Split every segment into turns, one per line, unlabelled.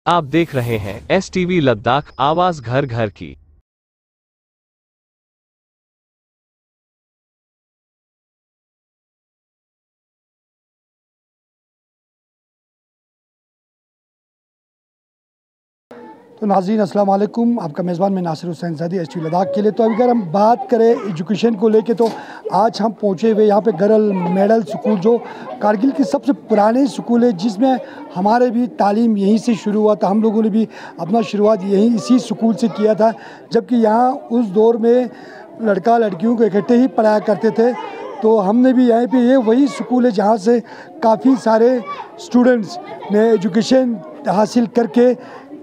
आप देख रहे हैं STV लद्दाख, आवाज घर घर की।
तो नाज़रीन अस्सलाम वालेकुम, आपका मेज़बान मैं नासिर हुसैन ज़ादी STV लद्दाख के लिए। तो अगर हम बात करें एजुकेशन को लेके तो आज हम पहुँचे हुए यहाँ पे गर्ल मॉडल स्कूल, जो कारगिल की सबसे पुराने स्कूल है, जिसमें हमारे भी तालीम यहीं से शुरू हुआ था। हम लोगों ने भी अपना शुरुआत यहीं इसी स्कूल से किया था, जबकि यहाँ उस दौर में लड़का लड़कियों को इकट्ठे ही पढ़ाया करते थे। तो हमने भी यहाँ पे ये वही स्कूल है जहाँ से काफ़ी सारे स्टूडेंट्स ने एजुकेशन हासिल करके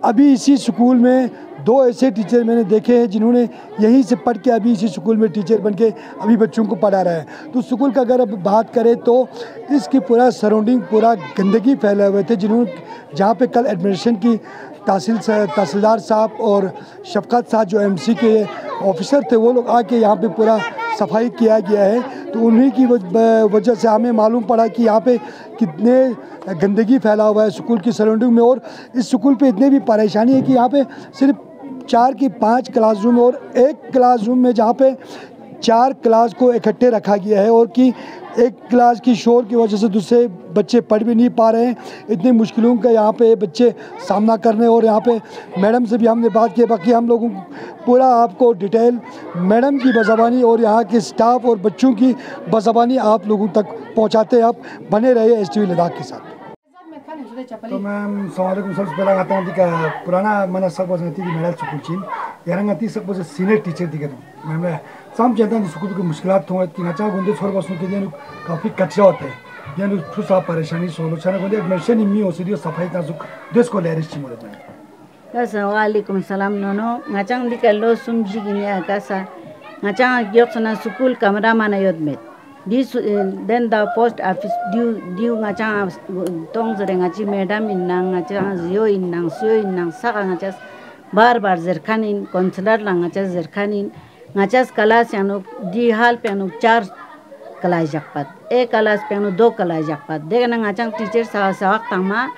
अभी इसी स्कूल में दो ऐसे टीचर मैंने देखे हैं जिन्होंने यहीं से पढ़ के अभी इसी स्कूल में टीचर बन के अभी बच्चों को पढ़ा रहा है। तो स्कूल का अगर अब बात करें तो इसकी पूरा सराउंडिंग पूरा गंदगी फैले हुए थे, जहाँ पे कल एडमिनिस्ट्रेशन की तहसीलदार साहब और शफकत साहब जो MC के ऑफिसर थे, वो लोग आके यहाँ पे पूरा सफाई किया गया है। तो उन्हीं की वजह से हमें मालूम पड़ा कि यहाँ पे कितने गंदगी फैला हुआ है स्कूल की सराउंडिंग में। और इस स्कूल पे इतने भी परेशानी है कि यहाँ पे सिर्फ 4 की 5 क्लासरूम और एक क्लासरूम में जहाँ पे 4 क्लास को इकट्ठे रखा गया है, और कि एक क्लास की शोर की वजह से दूसरे बच्चे पढ़ भी नहीं पा रहे हैं। इतनी मुश्किलों का यहाँ पे बच्चे सामना करने। और यहाँ पे मैडम से भी हमने बात की, बाकी हम लोगों पूरा आपको डिटेल मैडम की बज़बानी और यहाँ के स्टाफ और बच्चों की बज़बानी आप लोगों तक पहुँचाते हैं। आप बने रहिए STV लद्दाख के साथ। तो मैम सवालेकुम, सबसे पहला आता हूँ कि पुराना मना सब वजनती की मेडल स्कूल चीन यारंगती सब वजह सीनियर टीचर दिखे तो मैम साम चलता है स्कूल की मुश्किलात हो कि नचा गुंदे छोड़ बसों के लिए काफ़ी कच्चा होते हैं, यानी खुद साफ परेशानी सोलो छाना गुंदे एडमिशन इम्मी हो सी सफाई ताजुक देश को लेरिश चिमोरे में।
अस्सलाम वालेकुम सलाम नोनो ngacang dikallo sumji gini akasa ngacang yoksana school kamera mana yodmet this then the post office due ngacang tong zere ngachi madam innang ngacang zio innang saka ngachas bar zerkanin counselor lang ngachas zerkanin ngachas kelas yang di hal piano 4 kelas jakpat kelas piano 2 kelas jakpat dengan ngacang teacher sawak tama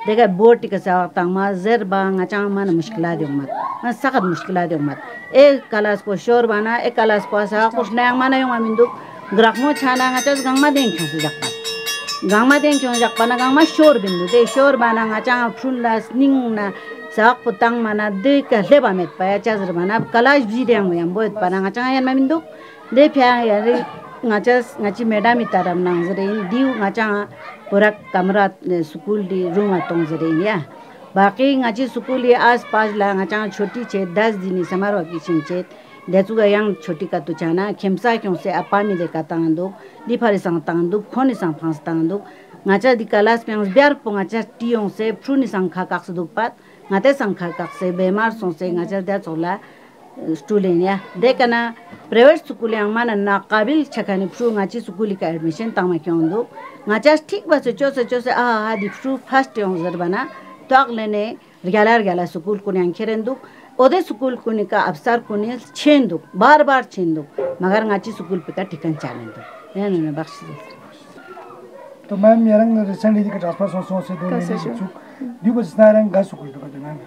देखा board टिका साव तांगमा जर बांग अचांग मान मुश्किला दे उम्मत मान सख्त मुश्किला दे उम्मत एक क्लास को शोर बना एक क्लास को सा कुछ नया माना यों अमिंदु ग्राहकों छाना ngachas gangma दें क्यों जक्पा ना गंगमा शोर बिंदु दे शोर बना ngachang फुल्ला स्निंग ना साक पुतंग माना दे कहले बामेत पाया चाजर बना क्लास भी दे अंग यम बोत बना ngachang यान अमिंदु दे प्या यारी ngachas ngachi मैडम इतारम नांग जरे दिउ ngachang पूरा कमरा स्कूल दी रूम आतों जरे या बाकी ngachi स्कूल ये आस पास ला ngachang छोटी छे 10 दिन समारोह की चिंचेत देचुगा यांग छोटी का तुचाना खेमसा क्यों से अपानी दे का तांदो दिफारी संग तांदो खोनी संग फांस तांदो ngacha di kelas पेंस बियार पोंगाचा टियों से फ्रुनी संग खा काक्स दुपात ngate संग खा काक्स से बेमार सों से ngacha दे चोला स्टूडेंट या देखना private school yang mana naqabil chakani fru ngachi school का एडमिशन तामा क्यों दो ngachas ठीक बस चोसे आ di fru फर्स्ट yang जरबना तो अगलेने रिगाला स्कूल को yang खेरेंदु ओदे स्कूल को निका अफसर को ने छेंदु बार छेंदु मगर ngachi स्कूल पे का ठिकान चालेंदु या ने बख्श
तो मैम यारंग रिसेंटली का ट्रांसफर से दो महीने दिवस नारंग गा स्कूल तो का मैम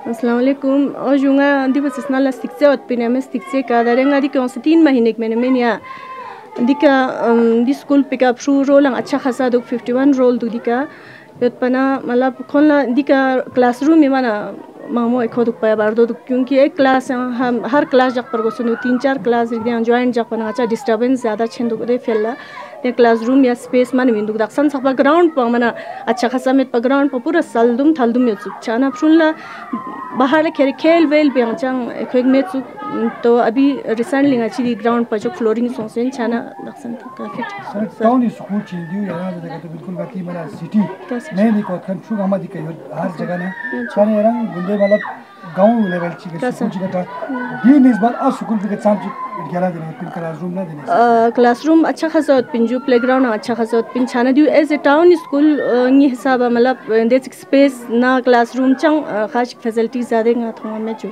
अस्सलाम वालेकुम और जुंगा दिवस स्नाला स्टिक्से उत्पिने में स्टिक्से का दरेंगा दी कौन से 3 महीने में या दिका दी स्कूल पिकअप शू रोल अच्छा खासा दो 51 रोल दो दिका योत्पना मतलब खोलना दिका क्लासरूम में माना मामो एक खुद पाया बार दो क्योंकि एक क्लास हम हर क्लास जब पर को सुनो 3-4 क्लास रिक्तियां ज्वाइन जब पर अच्छा डिस्टर्बेंस ज़्यादा छेंदो दे फेला ते क्लासरूम या स्पेस मन विंदु दक्सन सब ग्राउंड पर मना अच्छा खासा में पर ग्राउंड पर पूरा सलदुम थलदुम यो छाना फुल्ला बाहर खेल वेल पे चंग एक में तो अभी रिसेंटली अच्छी ग्राउंड पर जो फ्लोरिंग सोसेन छाना दक्सन काफी
टाउन स्कूल चिंदियो याना जगह तो बिल्कुल बाकी मेरा सिटी नहीं दिखो कंफ्यू हमा दिखे हर जगह ना छाने रंग गुंडे मतलब गांव लेवल ची स्कूल ची का दी निस्बत आ स्कूल पे चाम ची गेला देने पिन क्लासरूम ना देने
क्लासरूम अच्छा खासा होत पिन जो प्लेग्राउंड अच्छा खासा होत पिन छाना दियो एज ए टाउन स्कूल नि हिसाब मतलब देख स्पेस ना क्लासरूम चंग खास फैसिलिटी ज्यादा nga थोड़ा में जो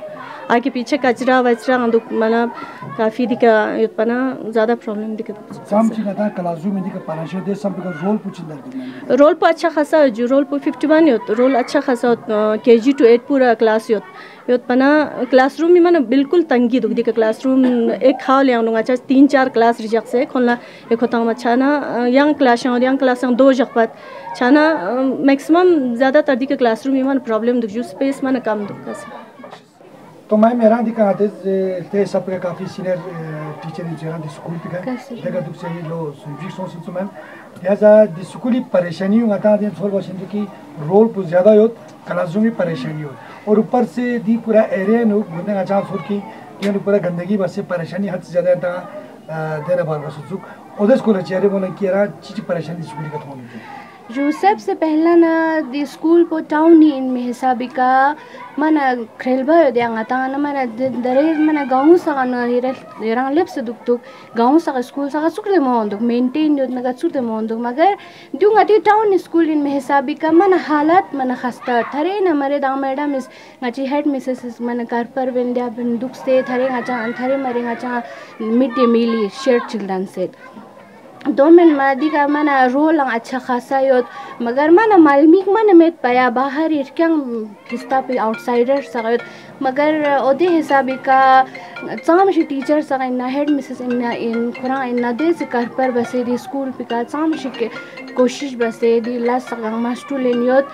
आगे पीछे कचरा वचरा अंदुक मतलब काफी दिका पना ज्यादा प्रॉब्लम दिक्कत
चाम ची का क्लासरूम में दिका पाराशे दे सब का रोल पूछिंदा
रोल पर अच्छा खासा जो रोल पर 51 होत रोल अच्छा खासा होत केजी टू 8 पूरा क्लास होत पना क्लासरूम में माने बिल्कुल तंगी दुख दिका क्लासरूम एक खाव ले नुंगा चा 3-4 क्लास रिजेक्ट से खोला एक होता मचाना यंग क्लास दो जखपत छाना मैक्सिमम ज्यादातर दिका क्लासरूम में माने प्रॉब्लम दुख जो स्पेस माने कम दुख से
तो मैं मेरा दिखा आते थे सब का काफी सीनियर टीचर इंजरा दी स्कूल पे का देखा दुख से लो सुजी सोच तो मैम याजा दी स्कूली परेशानी होता है थोड़ा बहुत की रोल पर ज्यादा हो क्लासरूम में परेशानी हो और ऊपर से दी पूरा एरिया नो घूमने का चांस हो कि ये पूरा गंदगी बस से परेशानी हद से ज्यादा था देना बार बस सुख ओदे स्कूल चेहरे बोले कि यार चीज परेशानी स्कूल का थोड़ी
जो सबसे पहला ना दी स्कूल को टाउन ही इनमें हिसाबी का मना खेलबा दियांगा ताना मना दरे मना गाँव सा ना हिरंग लेप से दुख दुख गाँव सा स्कूल सा सुख दे मोहन दुख मेंटेन जो ना सुख दे मोहन दुख मगर दूंगा ती टाउन स्कूल इनमें हिसाबी का मना हालत मना खस्ता थरे ना मरे दाम मैडम इस ngaci हेड मिसेस मना कारपर वेंडिया बन दुख से थरे ngaca थरे मरे ngaca mid day meal share children से दोमेन मादी का मना रोल अच्छा खासा योत मगर मना मालमिक मना मेट पाया बाहर इरकंग किस्ता पे आउटसाइडर सगत मगर ओदे हिसाबी का चामशी टीचर सगै ना हेड मिसेस इन खुरा इन दे से कर पर बसे दी स्कूल पे का चामशी के कोशिश बसे दी ला सगं मास्टर लेनियोत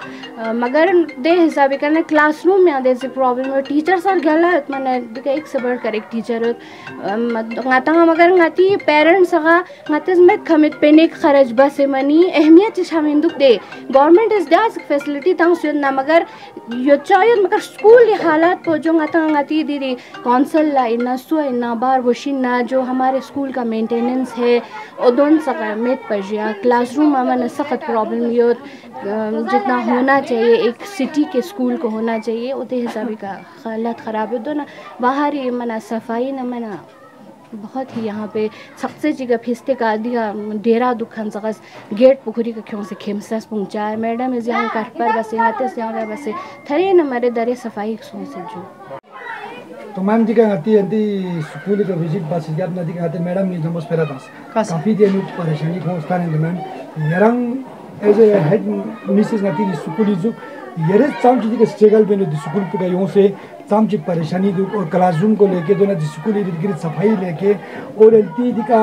मगर दे हिसाबी का ना क्लासरूम में दे से प्रॉब्लम है टीचर सर गलत मना दिका एक से बढ़ कर एक टीचर गाता मगर गाती पेरेंट्स सगा गाते में खमित पेने खर्च बस मनी अहमियत शामिल दुख दे गवर्नमेंट इस दास फैसिलिटी तंग सुन ना मगर यो चाहिए मगर स्कूल की हालात को जो गाती दीदी काउंसिल ला इना सो इना बार वशिना जो हमारे स्कूल का मेंटेनेंस है ओदोन सका मेट पजिया क्लासरूम में सख्त प्रॉब्लम यो जितना होना चाहिए एक सिटी के स्कूल को होना चाहिए उतने हिसाब का हालत ख़राब है दोनों बाहर ही मना सफाई न मना बहुत ही यहाँ पे सबसे जगह फिस्ते का दिया डेरा दुखान सगस गेट पुखरी का क्यों से खेमसास पहुँचा मैडम इस यहाँ कर पर बसे आते से यहाँ बसे थरे न मरे दरे सफाई सो से जो
तो मैम जी का आती स्कूल का विजिट बस या नदी का आते मैडम ने जमस पेरा दास काफी देर में परेशानी को स्थान है मैम यरंग एज ए हेड मिसेस नती स्कूल जो यरे चाम चीज के स्ट्रगल में स्कूल पे यूं से चाम चीज परेशानी दो और क्लासरूम को लेके जो ना स्कूल इर्द सफाई लेके और एलती दिका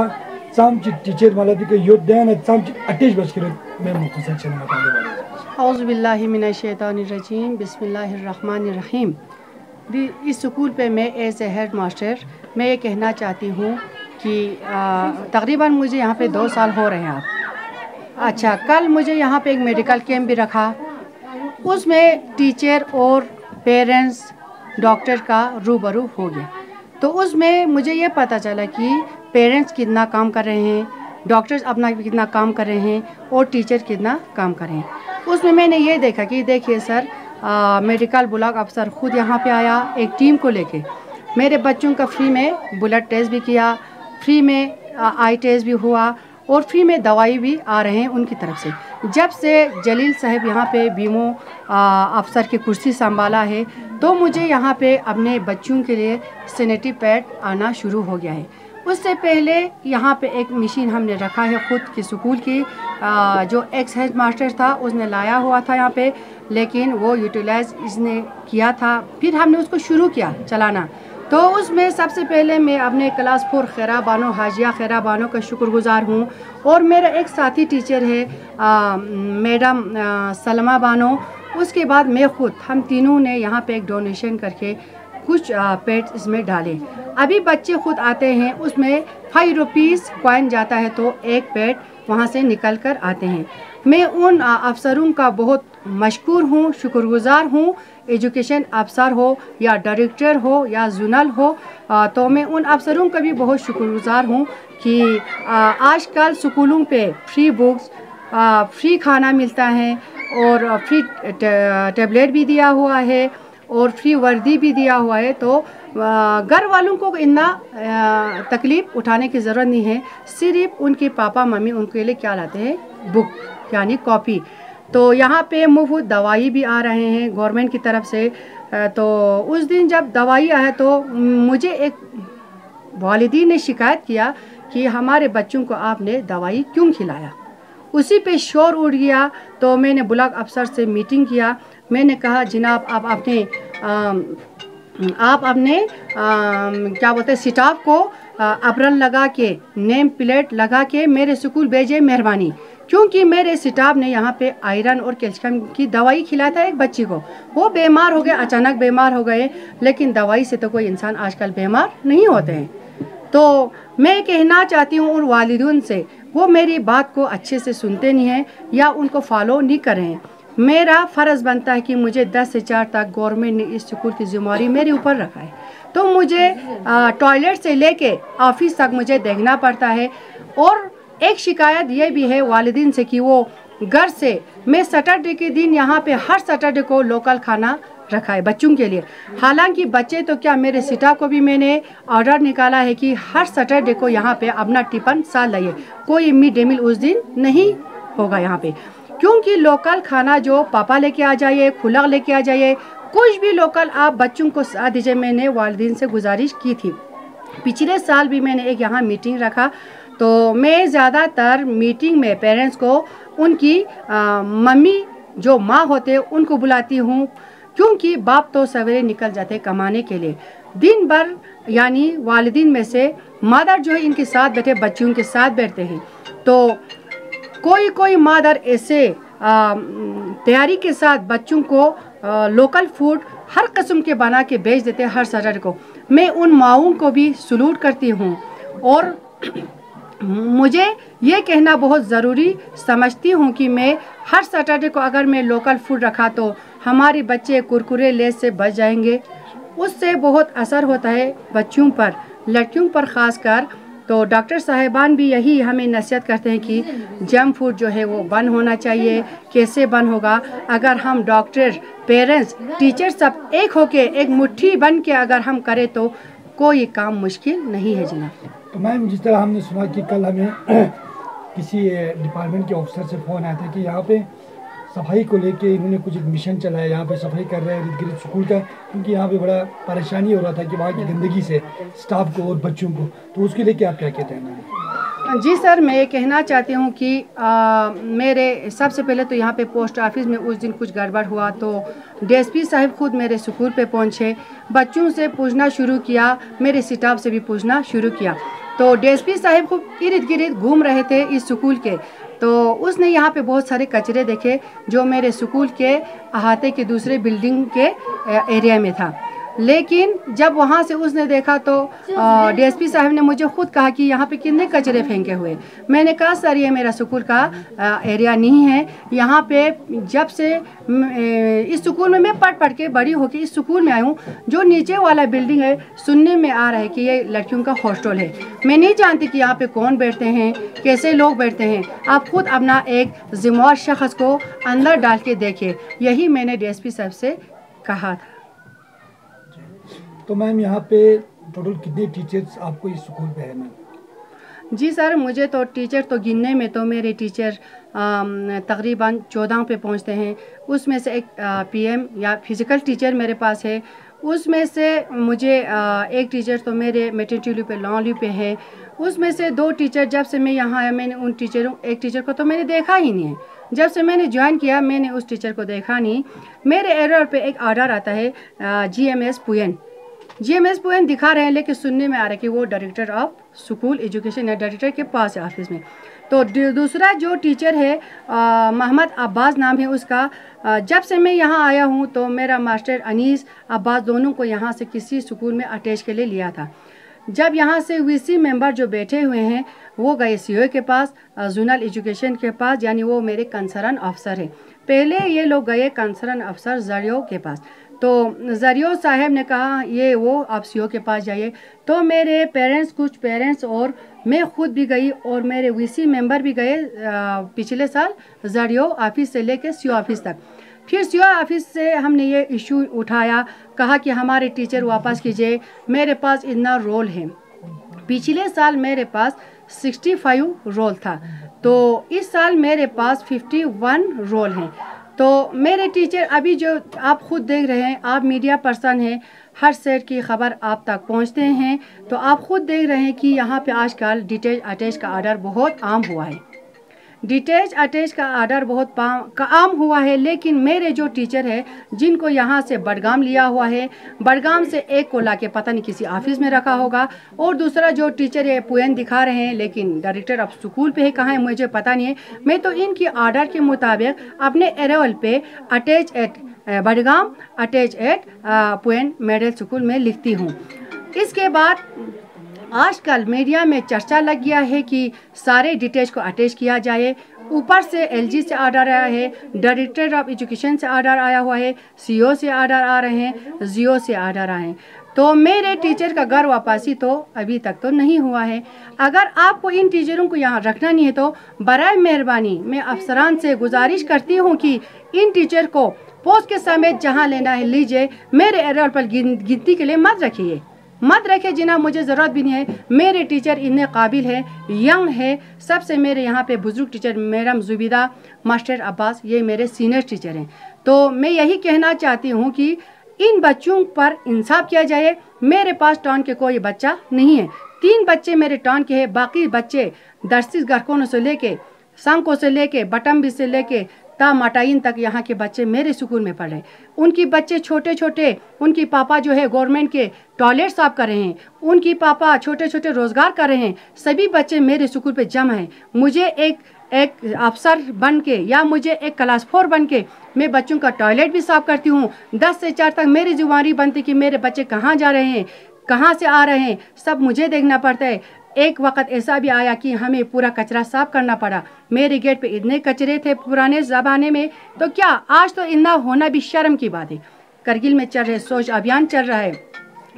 चाम चीज टीचर वाला दिका योगदान चाम चीज अटैच बस करे मैं मुख्तसर चलने बताने वाला
औज़ु बिल्लाहि मिनश शैतानिर रजीम बिस्मिल्लाहिर रहमानिर रहीम। इस स्कूल पे मैं एज ए हेड मास्टर मैं ये कहना चाहती हूँ कि तकरीबन मुझे यहाँ पे 2 साल हो रहे हैं अब। अच्छा, कल मुझे यहाँ पे एक मेडिकल कैंप भी रखा, उसमें टीचर और पेरेंट्स डॉक्टर का रूबरू हो गया। तो उसमें मुझे ये पता चला कि पेरेंट्स कितना काम कर रहे हैं, डॉक्टर्स अपना कितना काम कर रहे हैं और टीचर कितना काम कर रहे हैं। उसमें मैंने ये देखा कि देखिए सर, मेडिकल ब्लॉक अफसर ख़ुद यहाँ पे आया एक टीम को लेके, मेरे बच्चों का फ्री में ब्लड टेस्ट भी किया, फ्री में आई टेस्ट भी हुआ और फ्री में दवाई भी आ रहे हैं उनकी तरफ से। जब से जलील साहब यहाँ पे बीमो अफसर की कुर्सी संभाला है तो मुझे यहाँ पे अपने बच्चों के लिए सैनिटरी पैड आना शुरू हो गया है। उससे पहले यहाँ पे एक मशीन हमने रखा है ख़ुद की स्कूल की, जो एक्स हेड मास्टर था उसने लाया हुआ था यहाँ पे, लेकिन वो यूटिलाइज इसने किया था, फिर हमने उसको शुरू किया चलाना। तो उसमें सबसे पहले मैं अपने क्लास 4 खैरा बानो हाजिया खैरा बानो का शुक्रगुजार हूँ और मेरा एक साथी टीचर है मैडम सलमा बानो। उसके बाद मैं ख़ुद, हम तीनों ने यहाँ पे एक डोनेशन करके कुछ पेड इसमें डाले। अभी बच्चे खुद आते हैं, उसमें 5 रुपीज़ कॉइन जाता है तो एक पेड वहाँ से निकल कर आते हैं। मैं उन अफसरों का बहुत मशकूर हूँ, शुक्रगुजार हूँ। एजुकेशन अफसर हो या डायरेक्टर हो या जोनल हो, तो मैं उन अफसरों का भी बहुत शुक्रगुजार हूँ कि आजकल स्कूलों पे फ्री बुक्स, फ्री खाना मिलता है और फ्री टैबलेट भी दिया हुआ है और फ्री वर्दी भी दिया हुआ है। तो घर वालों को इतना तकलीफ़ उठाने की ज़रूरत नहीं है। सिर्फ उनके पापा मम्मी उनके लिए क्या लाते हैं, बुक यानी कॉपी। तो यहाँ पे मुफ्त दवाई भी आ रहे हैं गवर्नमेंट की तरफ से। तो उस दिन जब दवाई आया तो मुझे एक वालिदी ने शिकायत किया कि हमारे बच्चों को आपने दवाई क्यों खिलाया। उसी पे शोर उठ गया। तो मैंने ब्लॉक अफसर से मीटिंग किया। मैंने कहा जनाब आप अपने क्या बोलते हैं स्टाफ को अप्रन लगा के नेम प्लेट लगा के मेरे स्कूल भेजे मेहरबानी, क्योंकि मेरे स्टाफ ने यहाँ पे आयरन और कैल्शियम की दवाई खिलाया था एक बच्ची को। वो बीमार हो गए, अचानक बीमार हो गए, लेकिन दवाई से तो कोई इंसान आजकल बीमार नहीं होते हैं। तो मैं कहना चाहती हूँ उन वालिदून से, वो मेरी बात को अच्छे से सुनते नहीं हैं या उनको फॉलो नहीं कर रहे हैं। मेरा फ़र्ज़ बनता है कि मुझे 10 से 4 तक गवर्नमेंट ने इस स्कूल की जिम्मेदारी मेरे ऊपर रखा है। तो मुझे टॉयलेट से लेके ऑफिस तक मुझे देखना पड़ता है। और एक शिकायत ये भी है वालिदीन से कि वो घर से मैं सैटरडे के दिन यहाँ पे हर सैटरडे को लोकल खाना रखा है बच्चों के लिए। हालांकि बच्चे तो क्या, मेरे स्टाफ को भी मैंने ऑर्डर निकाला है कि हर सैटरडे को यहाँ पे अपना टिफिन साथ लाइए। कोई मिड डे मील उस दिन नहीं होगा यहाँ पे, क्योंकि लोकल खाना जो पापा लेके आ जाइए, खुला लेके आ जाइए, कुछ भी लोकल आप बच्चों को साथ दीजिए। मैंने वालिदीन से गुजारिश की थी। पिछले साल भी मैंने एक यहाँ मीटिंग रखा। तो मैं ज़्यादातर मीटिंग में पेरेंट्स को उनकी मम्मी जो माँ होते उनको बुलाती हूँ, क्योंकि बाप तो सवेरे निकल जाते कमाने के लिए दिन भर। यानी वालिदीन में से मदर जो है इनके साथ बैठे बच्चों के साथ बैठते हैं। तो कोई मदर ऐसे तैयारी के साथ बच्चों को लोकल फूड हर किस्म के बना के भेज देते हैं हर सैटरडे को। मैं उन माओं को भी सलूट करती हूँ और मुझे ये कहना बहुत ज़रूरी समझती हूँ कि मैं हर सैटरडे को अगर मैं लोकल फूड रखा तो हमारे बच्चे कुरकुरे लेस से बच जाएंगे। उससे बहुत असर होता है बच्चों पर, लड़कियों पर ख़ासकर। तो डॉक्टर साहिबान भी यही हमें नसीहत करते हैं कि जंक फूड जो है वो बंद होना चाहिए। कैसे बंद होगा? अगर हम डॉक्टर, पेरेंट्स, टीचर सब एक होके एक मुट्ठी बन के अगर हम करें तो कोई काम मुश्किल नहीं है जनाब।
तो मैम, जिस तरह हमने सुना कि कल हमें किसी डिपार्टमेंट के ऑफिसर से फ़ोन आया था कि यहाँ पे सफाई को लेके इन्होंने कुछ एक मिशन चलाया, यहाँ पे सफाई कर रहे हैं इर्द गिर्द स्कूल का, क्योंकि यहाँ पे बड़ा परेशानी हो रहा था कि वहाँ की गंदगी से स्टाफ को और बच्चों को। तो उसके लिए क्या आप क्या कहते हैं?
जी सर, मैं ये कहना चाहती हूँ कि मेरे सबसे पहले तो यहाँ पे पोस्ट ऑफिस में उस दिन कुछ गड़बड़ हुआ तो डीएसपी साहब खुद मेरे स्कूल पे पहुँचे, बच्चों से पूछना शुरू किया, मेरे स्टाफ से भी पूछना शुरू किया। तो डीएसपी साहब खूब इर्द गिर्द घूम रहे थे इस स्कूल के। तो उसने यहाँ पे बहुत सारे कचरे देखे जो मेरे स्कूल के अहाते के दूसरे बिल्डिंग के एरिया में था। लेकिन जब वहाँ से उसने देखा तो डीएसपी साहब ने मुझे खुद कहा कि यहाँ पे कितने कचरे फेंके हुए। मैंने कहा सर ये मेरा स्कूल का एरिया नहीं है। यहाँ पे जब से इस स्कूल में मैं पढ़ के बड़ी होकर इस स्कूल में आई हूँ, जो नीचे वाला बिल्डिंग है सुनने में आ रहा है कि ये लड़कियों का हॉस्टल है। मैं नहीं जानती कि यहाँ पे कौन बैठते हैं, कैसे लोग बैठते हैं। आप खुद अपना एक जिम्मेदार शख्स को अंदर डाल के देखिए। यही मैंने डीएसपी साहब से कहा था।
तो मैम, यहाँ पे टोटल कितने टीचर्स आपको इस स्कूल पे है मैम?
जी सर, मुझे तो टीचर तो गिनने में तो मेरे टीचर तकरीबन 14 पे पहुँचते हैं। उसमें से एक पीएम या फिज़िकल टीचर मेरे पास है। उसमें से मुझे एक टीचर तो मेरे मैटरनिटी लीव पे, लॉन्ग लीव पे है। उसमें से 2 टीचर जब से मैं यहाँ आया मैंने उन टीचरों, एक टीचर को तो मैंने देखा ही नहीं है। जब से मैंने ज्वाइन किया मैंने उस टीचर को देखा नहीं। मेरे एरर पे एक ऑर्डर आता है जीएमएस पुएन दिखा रहे हैं, लेकिन सुनने में आ रहा है कि वो डायरेक्टर ऑफ स्कूल एजुकेशन है, डायरेक्टर के पास है ऑफिस में। तो दूसरा जो टीचर है मोहम्मद अब्बास नाम है उसका। जब से मैं यहाँ आया हूँ तो मेरा मास्टर अनीस अब्बास दोनों को यहाँ से किसी स्कूल में अटैच के लिए लिया था। जब यहाँ से वीसी मेंबर जो बैठे हुए हैं वो गए सीओ के पास, जोनल एजुकेशन के पास, यानी वो मेरे कंसर्न अफसर है। पहले ये लोग गए कंसर्न अफसर जरियो के पास। तो जरियो साहब ने कहा ये वो आप सीओ के पास जाइए। तो मेरे पेरेंट्स, कुछ पेरेंट्स और मैं खुद भी गई और मेरे वीसी मेंबर भी गए पिछले साल जरियो ऑफिस से लेकर सीओ ऑफिस तक। फिर सीओ ऑफिस से हमने ये इशू उठाया, कहा कि हमारे टीचर वापस कीजिए, मेरे पास इतना रोल है। पिछले साल मेरे पास 65 रोल था, तो इस साल मेरे पास 51 रोल हैं। तो मेरे टीचर अभी जो आप खुद देख रहे हैं, आप मीडिया पर्सन हैं, हर शहर की खबर आप तक पहुंचते हैं, तो आप खुद देख रहे हैं कि यहाँ पे आजकल डिटेच अटैच का आर्डर बहुत आम हुआ है। डिटेच अटैच का आर्डर बहुत आम हुआ है, लेकिन मेरे जो टीचर है जिनको यहाँ से बडगाम लिया हुआ है, बडगाम से एक को लाके पता नहीं किसी ऑफिस में रखा होगा, और दूसरा जो टीचर है पुएन दिखा रहे हैं, लेकिन डायरेक्टर ऑफ स्कूल पे है, कहाँ है मुझे पता नहीं है। मैं तो इनकी आर्डर के मुताबिक अपने एरोल पे attach at Budgam, attach at पुएन मिडिल स्कूल में लिखती हूँ। इसके बाद आजकल मीडिया में चर्चा लग गया है कि सारे डिटेच को अटैच किया जाए। ऊपर से एलजी से ऑर्डर आया है, डायरेक्टर ऑफ एजुकेशन से ऑर्डर आया हुआ है, सीओ से ऑर्डर आ रहे हैं, जियो से ऑर्डर आए हैं। तो मेरे टीचर का घर वापसी तो अभी तक तो नहीं हुआ है। अगर आपको इन टीचरों को यहाँ रखना नहीं है तो बराए मेहरबानी मैं अफसरान से गुजारिश करती हूँ कि इन टीचर को पोस्ट के समेत जहाँ लेना है लीजिए, मेरे एरोल पर गिनती के लिए मत रखिए जिन्हें मुझे ज़रूरत भी नहीं है। मेरे टीचर इतने काबिल है, यंग है। सबसे मेरे यहाँ पे बुजुर्ग टीचर मैडम जुबिदा, मास्टर अब्बास, ये मेरे सीनियर टीचर हैं। तो मैं यही कहना चाहती हूँ कि इन बच्चों पर इंसाफ किया जाए। मेरे पास टाउन के कोई बच्चा नहीं है, 3 बच्चे मेरे टाउन के हैं, बाकी बच्चे दर्शिस गरकों से लेके, सांको से लेके, बटम्बी से लेके ता माटाइन तक यहाँ के बच्चे मेरे स्कूल में पढ़ रहे हैं। उनकी बच्चे छोटे छोटे, उनकी पापा जो है गवर्नमेंट के टॉयलेट साफ कर रहे हैं, उनकी पापा छोटे छोटे रोज़गार कर रहे हैं, सभी बच्चे मेरे स्कूल पे जमा हैं। मुझे एक अफसर बन के या मुझे एक क्लास 4 बन के मैं बच्चों का टॉयलेट भी साफ करती हूँ। 10 से 4 तक मेरी जिम्मेदारी बनती कि मेरे बच्चे कहाँ जा रहे हैं, कहाँ से आ रहे हैं, सब मुझे देखना पड़ता है। एक वक्त ऐसा भी आया कि हमें पूरा कचरा साफ करना पड़ा। मेरे गेट पे इतने कचरे थे पुराने ज़माने में, तो क्या आज तो इतना होना भी शर्म की बात है। करगिल में चल रहे स्वच्छ अभियान चल रहा है,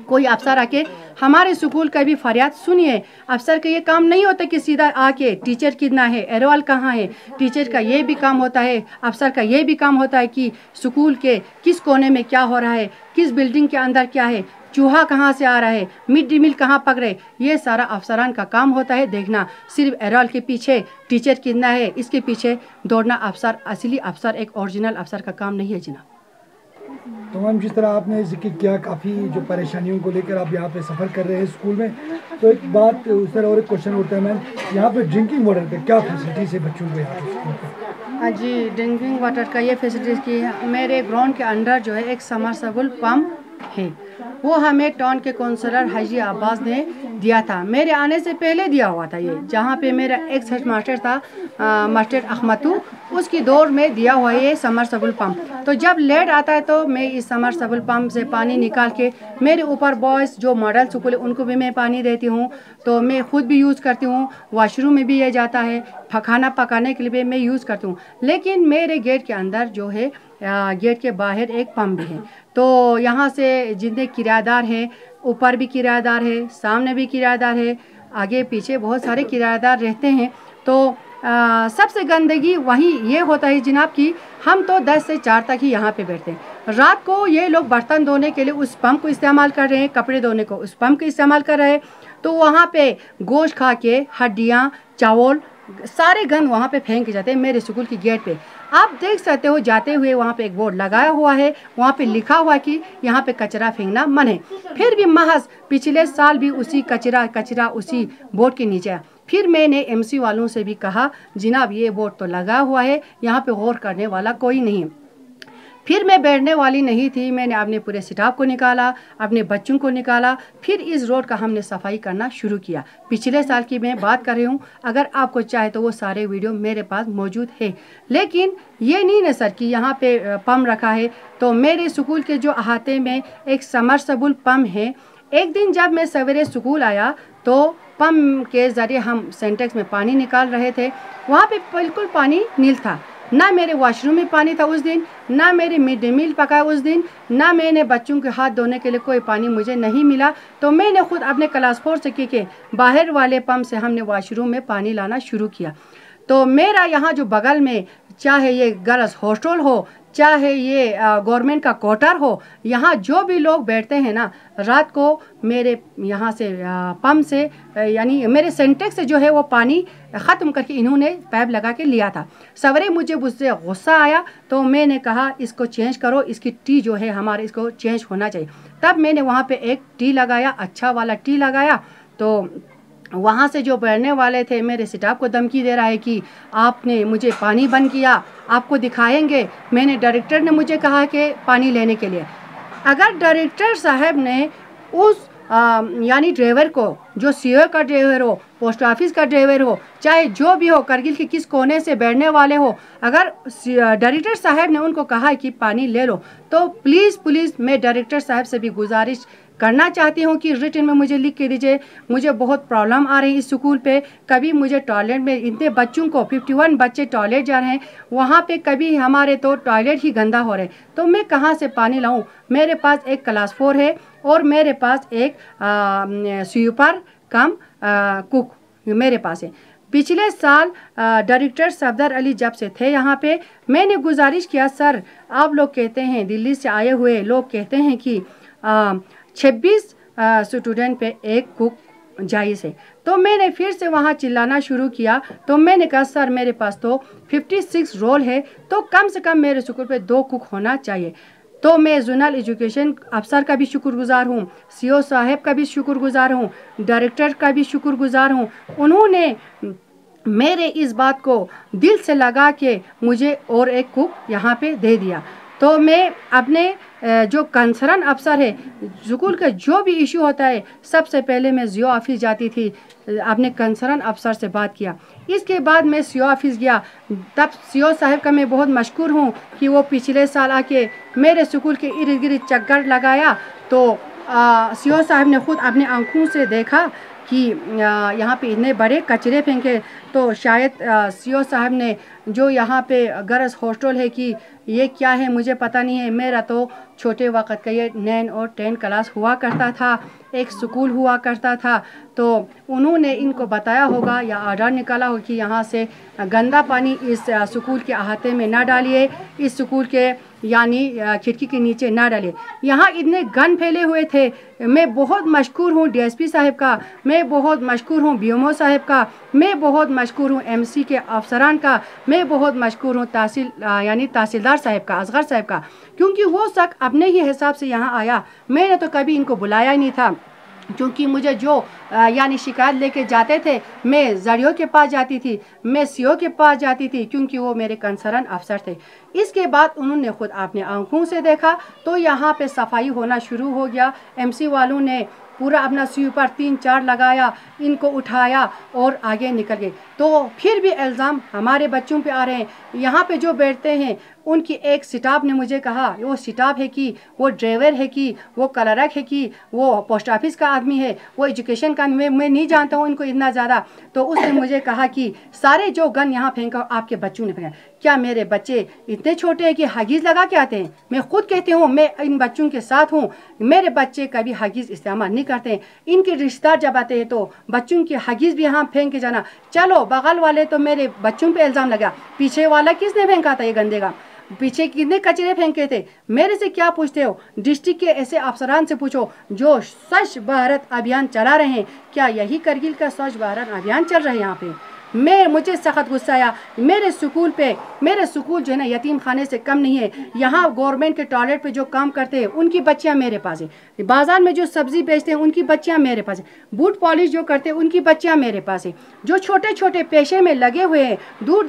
कोई अफसर आके हमारे स्कूल का भी फरियाद सुनिए। अफसर का ये काम नहीं होता कि सीधा आके टीचर कितना है, एरोल कहाँ है। टीचर का ये भी काम होता है, अफसर का ये भी काम होता है कि स्कूल के किस कोने में क्या हो रहा है, किस बिल्डिंग के अंदर क्या है, चूहा कहाँ से आ रहा है, मिड डे मील कहाँ पक रहे, ये सारा अफसरान का काम होता है देखना। सिर्फ एरोल के पीछे टीचर कितना है इसके पीछे दौड़ना अफसर, असली अफसर एक ओरिजिनल अफसर का काम नहीं है जनाब।
तो मैम, जिस तरह आपने जिक्र किया काफ़ी जो परेशानियों को लेकर आप यहाँ पे सफ़र कर रहे हैं स्कूल में, तो एक बात उस तरह और एक क्वेश्चन उठता है मैम, यहाँ पे ड्रिंकिंग वाटर का क्या फैसिलिटीज़ है बच्चों को यहाँ पे स्कूल पर?
हाँ जी, ड्रिंकिंग वाटर का ये फैसिलिटीज़ की मेरे ग्राउंड के अंदर जो है एक समरसेबल पंप है, वो हमें टाउन के काउंसलर हाजी अब्बास ने दिया था। मेरे आने से पहले दिया हुआ था ये, जहाँ पे मेरा एक्स हेड मास्टर था मास्टर अहमदू, उसकी दौर में दिया हुआ ये समरसेबल पंप। तो जब लेट आता है तो मैं इस समरसेबल पंप से पानी निकाल के मेरे ऊपर बॉयज़ जो मॉडल स्कूल है उनको भी मैं पानी देती हूँ। तो मैं खुद भी यूज़ करती हूँ, वॉशरूम में भी ये जाता है, खाना पकाने के लिए भी मैं यूज़ करती हूँ। लेकिन मेरे गेट के अंदर जो है गेट के बाहर एक पंप भी है। तो यहाँ से जितने किराएदार हैं, ऊपर भी किराएदार है, सामने भी किराएदार है, आगे पीछे बहुत सारे किराएदार रहते हैं। तो सबसे गंदगी वही ये होता है जनाब कि हम तो 10 से 4 तक ही यहाँ पे बैठते हैं। रात को ये लोग बर्तन धोने के लिए उस पंप को इस्तेमाल कर रहे हैं, कपड़े धोने को उस पंप को इस्तेमाल कर रहे हैं। तो वहाँ पे गोश्त खा के हड्डियाँ, चावल, सारे गंद वहाँ पे फेंक जाते हैं मेरे स्कूल की गेट पे। आप देख सकते हो जाते हुए वहाँ पे एक बोर्ड लगाया हुआ है, वहाँ पे लिखा हुआ है कि यहाँ पे कचरा फेंकना मन है। फिर भी महज पिछले साल भी उसी कचरा उसी बोर्ड के नीचे। फिर मैंने एमसी वालों से भी कहा जनाब ये बोर्ड तो लगा हुआ है, यहाँ पे गौर करने वाला कोई नहीं। फिर मैं बैठने वाली नहीं थी, मैंने अपने पूरे स्टाफ को निकाला, अपने बच्चों को निकाला, फिर इस रोड का हमने सफाई करना शुरू किया। पिछले साल की मैं बात कर रही हूँ, अगर आपको चाहे तो वो सारे वीडियो मेरे पास मौजूद है। लेकिन ये नहीं है सर कि यहाँ पे पंप रखा है। तो मेरे स्कूल के जो अहाते में एक समरसेबल पंप है। एक दिन जब मैं सवेरे स्कूल आया तो पंप के ज़रिए हम सेंटेक्स में पानी निकाल रहे थे, वहाँ पे बिल्कुल पानी नील था। ना मेरे वॉशरूम में पानी था उस दिन, ना मेरे मिड डे मील पकाया उस दिन, ना मैंने बच्चों के हाथ धोने के लिए कोई पानी मुझे नहीं मिला। तो मैंने खुद अपने क्लास 4 से के बाहर वाले पंप से हमने वॉशरूम में पानी लाना शुरू किया। तो मेरा यहाँ जो बगल में चाहे ये गर्ल्स हॉस्टल हो, चाहे ये गवर्नमेंट का क्वार्टर हो, यहाँ जो भी लोग बैठते हैं ना, रात को मेरे यहाँ से पंप से यानी मेरे सेंटेक्स से जो है वो पानी ख़त्म करके इन्होंने पाइप लगा के लिया था। सवेरे मुझे मुझसे गुस्सा आया तो मैंने कहा इसको चेंज करो, इसकी टी जो है हमारे इसको चेंज होना चाहिए। तब मैंने वहाँ पे एक टी लगाया, अच्छा वाला टी लगाया। तो वहाँ से जो बैठने वाले थे मेरे स्टाफ को धमकी दे रहा है कि आपने मुझे पानी बंद किया, आपको दिखाएंगे। मैंने डायरेक्टर ने मुझे कहा कि पानी लेने के लिए। अगर डायरेक्टर साहब ने उस यानी ड्राइवर को, जो सीओ का ड्राइवर हो, पोस्ट ऑफिस का ड्राइवर हो, चाहे जो भी हो, करगिल के किस कोने से बैठने वाले हो, अगर डायरेक्टर साहब ने उनको कहा है कि पानी ले लो, तो प्लीज़ मैं डायरेक्टर साहब से भी गुजारिश करना चाहती हूँ कि रिटन में मुझे लिख के दीजिए। मुझे बहुत प्रॉब्लम आ रही है इस स्कूल पे। कभी मुझे टॉयलेट में, इतने बच्चों को 51 बच्चे टॉयलेट जा रहे हैं, वहाँ पे कभी हमारे तो टॉयलेट ही गंदा हो रहे हैं, तो मैं कहाँ से पानी लाऊं? मेरे पास एक क्लास 4 है और मेरे पास एक स्वीपर कम कुक मेरे पास है। पिछले साल डायरेक्टर सफदर अली जब से थे यहाँ पे, मैंने गुजारिश किया, सर आप लोग कहते हैं, दिल्ली से आए हुए लोग कहते हैं कि 26 स्टूडेंट पे एक कुक जायज़ है। तो मैंने फिर से वहाँ चिल्लाना शुरू किया। तो मैंने कहा सर मेरे पास तो 56 रोल है, तो कम से कम मेरे स्कूल पे 2 कुक होना चाहिए। तो मैं जोनल एजुकेशन अफसर का भी शुक्रगुजार हूँ, सीओ साहब का भी शुक्रगुजार हूँ, डायरेक्टर का भी शुक्रगुजार हूँ। उन्होंने मेरे इस बात को दिल से लगा के मुझे और एक कुक यहाँ पे दे दिया। तो मैं अपने जो कंसर्न अफसर है, स्कूल का जो भी इशू होता है, सबसे पहले मैं जियो ऑफिस जाती थी, अपने कंसर्न अफसर से बात किया। इसके बाद मैं सीओ ऑफिस गया। तब सीओ साहब का मैं बहुत मशकूर हूँ कि वो पिछले साल आके मेरे स्कूल के इर्द गिर्द चक्कर लगाया। तो सीओ साहब ने खुद अपनी आंखों से देखा कि यहाँ पे इतने बड़े कचरे फेंके। तो शायद सीओ साहब ने जो यहाँ पे गर्ल्स हॉस्टल है कि ये क्या है मुझे पता नहीं है, मेरा तो छोटे वक़्त का ये 9 और 10 क्लास हुआ करता था, एक स्कूल हुआ करता था। तो उन्होंने इनको बताया होगा या ऑर्डर निकाला हो कि यहाँ से गंदा पानी इस स्कूल के अहाते में ना डालिए, इस स्कूल के यानी खिड़की के नीचे ना डालिए। यहाँ इतने गंद फैले हुए थे। मैं बहुत मशकूर हूँ डीएसपी साहब का, मैं बहुत मशकूर हूँ बीएमओ साहब का, मैं बहुत मशकूर हूँ एमसी के अफसरान का, मैं बहुत मशकूर हूँ यानी तहसीलदार साहब का, असगर साहब का, क्योंकि वो शख्स अपने ही हिसाब से यहाँ आया। मैंने तो कभी इनको बुलाया ही नहीं था, क्योंकि मुझे जो यानी शिकायत लेके जाते थे, मैं जरियों के पास जाती थी, मैं सीओ के पास जाती थी, क्योंकि वो मेरे कंसर्न अफसर थे। इसके बाद उन्होंने खुद अपने आंखों से देखा तो यहाँ पे सफाई होना शुरू हो गया। एमसी वालों ने पूरा अपना स्वीपर 3-4 लगाया, इनको उठाया और आगे निकल गए। तो फिर भी इल्ज़ाम हमारे बच्चों पे आ रहे हैं। यहाँ पे जो बैठते हैं उनकी एक स्टाफ ने मुझे कहा, वो स्टाफ है कि वो ड्राइवर है कि वो क्लर्क है कि वो पोस्ट ऑफिस का आदमी है, वो एजुकेशन का, मैं नहीं जानता हूँ इनको इतना ज़्यादा। तो उसने मुझे कहा कि सारे जो गन यहाँ फेंका आपके बच्चों ने फेंका। क्या मेरे बच्चे इतने छोटे हैं कि हगीज़ लगा के आते हैं? मैं खुद कहती हूँ, मैं इन बच्चों के साथ हूँ, मेरे बच्चे कभी हगीज़ इस्तेमाल नहीं करते हैं। इनके रिश्तेदार जब आते हैं तो बच्चों की हगीज़ भी यहाँ फेंक के जाना। चलो बगल वाले तो मेरे बच्चों पे इल्ज़ाम लगा, पीछे वाला किसने फेंका था ये गंदे का? पीछे कितने कचरे फेंके थे? मेरे से क्या पूछते हो? डिस्ट्रिक्ट के ऐसे अफसरान से पूछो जो स्वच्छ भारत अभियान चला रहे हैं। क्या यही करगिल का स्वच्छ भारत अभियान चल रहा है यहाँ पे? मुझे सख्त गुस्सा आया। मेरे स्कूल जो है ना यतीम खाने से कम नहीं है। यहाँ गवर्नमेंट के टॉयलेट पे जो काम करते हैं उनकी बच्चियाँ मेरे पास है, बाजार में जो सब्जी बेचते हैं उनकी बच्चियाँ मेरे पास है, बूट पॉलिश जो करते हैं उनकी बच्चियाँ मेरे पास है, जो छोटे छोटे पेशे में लगे हुए हैं, दूर